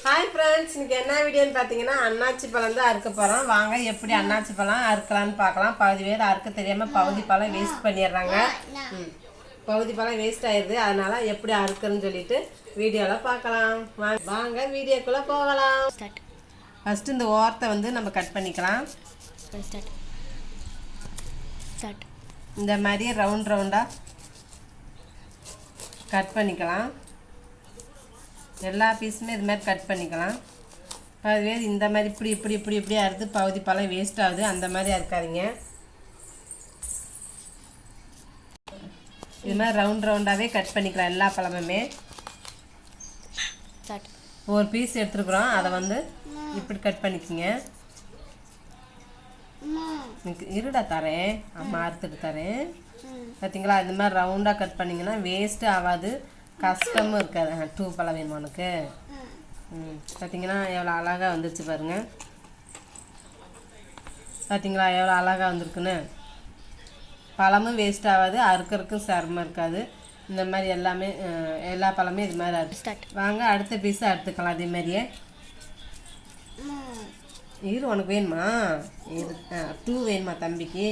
Hi friends, இன்னைக்கு என்ன வீடியோன்னு பார்த்தீங்கன்னா அன்னாச்சி பழம் தான் அறுக்க போகிறோம். வாங்க எப்படி அன்னாச்சி பழம் அறுக்கலான்னு பார்க்கலாம். பகுதி பேர் அறுக்க தெரியாமல் பகுதி பழம் வேஸ்ட் பண்ணிடுறாங்க. பகுதி பழம் வேஸ்ட் ஆயிடுது. அதனால எப்படி அறுக்குன்னு சொல்லிட்டு வீடியோவில் பார்க்கலாம். வாங்க வீடியோக்குள்ளே போகலாம். ஃபஸ்ட்டு இந்த ஓரத்தை வந்து நம்ம கட் பண்ணிக்கலாம். இந்த மாதிரி ரவுண்ட் ரவுண்டாக கட் பண்ணிக்கலாம். எல்லா பீஸுமே இது மாதிரி கட் பண்ணிக்கலாம். அதுவே இந்த மாதிரி இப்படி இப்படி இப்படி இப்படி அறுத்து பகுதி பழம் வேஸ்ட் ஆகுது. அந்த மாதிரி அறுக்காதீங்க. இது மாதிரி ரவுண்ட் ரவுண்டாகவே கட் பண்ணிக்கலாம். எல்லா பழமுமே ஒரு பீஸ் எடுத்துருக்குறோம். அதை வந்து இப்படி கட் பண்ணிக்கோங்க. இருடா தரேன், அம்மா அறுத்துட்டு தரேன். பார்த்தீங்களா, இந்த மாதிரி ரவுண்டாக கட் பண்ணிங்கன்னா வேஸ்ட்டு ஆகாது, கஷ்டமும் இருக்காது. 2 பழம் வேணுமா உனக்கு? பார்த்தீங்கன்னா எவ்வளோ அழகாக வந்துருச்சு பாருங்கள். பார்த்தீங்களா எவ்வளோ அழகாக வந்திருக்குன்னு. பழமும் வேஸ்ட் ஆகாது, அறுக்கிறதுக்கும் சிரமம் இருக்காது. இந்த மாதிரி எல்லா பழமே இது மாதிரி அறுத்து வாங்க அடுத்த பீஸை அறுத்துக்கலாம். அதே மாதிரியே உனக்கு வேணுமா? 2 வேணுமா தம்பிக்கு?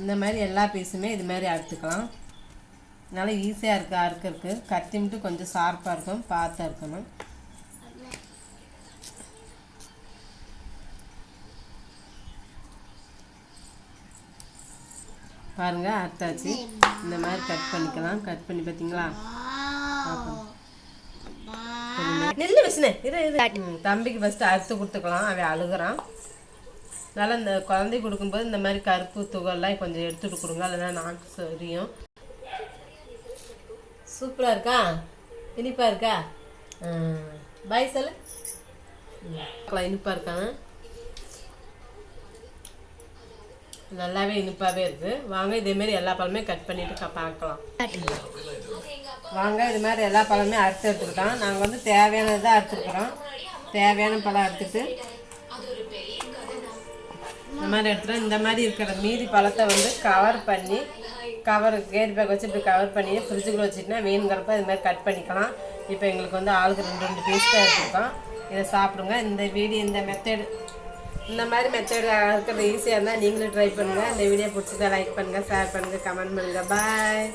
இந்த மாதிரி எல்லா பீஸுமே இது மாதிரி அறுத்துக்கலாம். அதனால ஈஸியாக இருக்குது அறுக்கிறதுக்கு. கத்தி மட்டும் கொஞ்சம் ஷார்ப்பாக இருக்கும், பார்த்து இருக்கணும். பாருங்கள் அறுத்தாச்சு. இந்த மாதிரி கட் பண்ணிக்கலாம். கட் பண்ணி பார்த்தீங்களா? நெல்லு வச்சுனே தம்பிக்கு ஃபஸ்ட்டு அறுத்து கொடுத்துக்கலாம். அவன் அழுகிறான். அதனால் இந்த குழந்தை கொடுக்கும்போது இந்த மாதிரி கருப்பு துகள்லாம் கொஞ்சம் எடுத்துகிட்டு கொடுங்க, இல்லைன்னா நாக்கு சரியும். சூப்பராக இருக்கா? இனிப்பாக இருக்கா? பாய் சொல்லு. இனிப்பாக இருக்காங்க, நல்லாவே இனிப்பாகவே இருக்குது. வாங்க இதேமாரி எல்லா பழமே கட் பண்ணிவிட்டு பார்க்கலாம். வாங்க இது மாதிரி எல்லா பழமே அறுத்து எடுத்துக்கிட்டோம். நாங்கள் வந்து தேவையானது தான் அறுத்துருக்குறோம். தேவையான பழம் அறுத்துட்டு இந்த மாதிரி எடுத்துகிறோம். இந்த மாதிரி இருக்கிற மீதி பழத்தை வந்து கவர் பண்ணி கேரி பேக் வச்சு இப்படி கவர் பண்ணி ஃப்ரிட்ஜுக்குள்ளே வச்சுட்டுனா வேணுங்கிறப்ப இது மாதிரி கட் பண்ணிக்கலாம். இப்போ எங்களுக்கு வந்து ஆளுக்கு 2 பீஸ் தான் எடுத்துருக்கோம். இதை சாப்பிடுங்க. இந்த மாதிரி மெத்தடு இருக்கிறது ஈஸியாக இருந்தால் நீங்களும் ட்ரை பண்ணுங்கள். இந்த வீடியோ பிடிச்சதை லைக் பண்ணுங்கள், ஷேர் பண்ணுங்கள், கமெண்ட் பண்ணுங்கள். பாய்.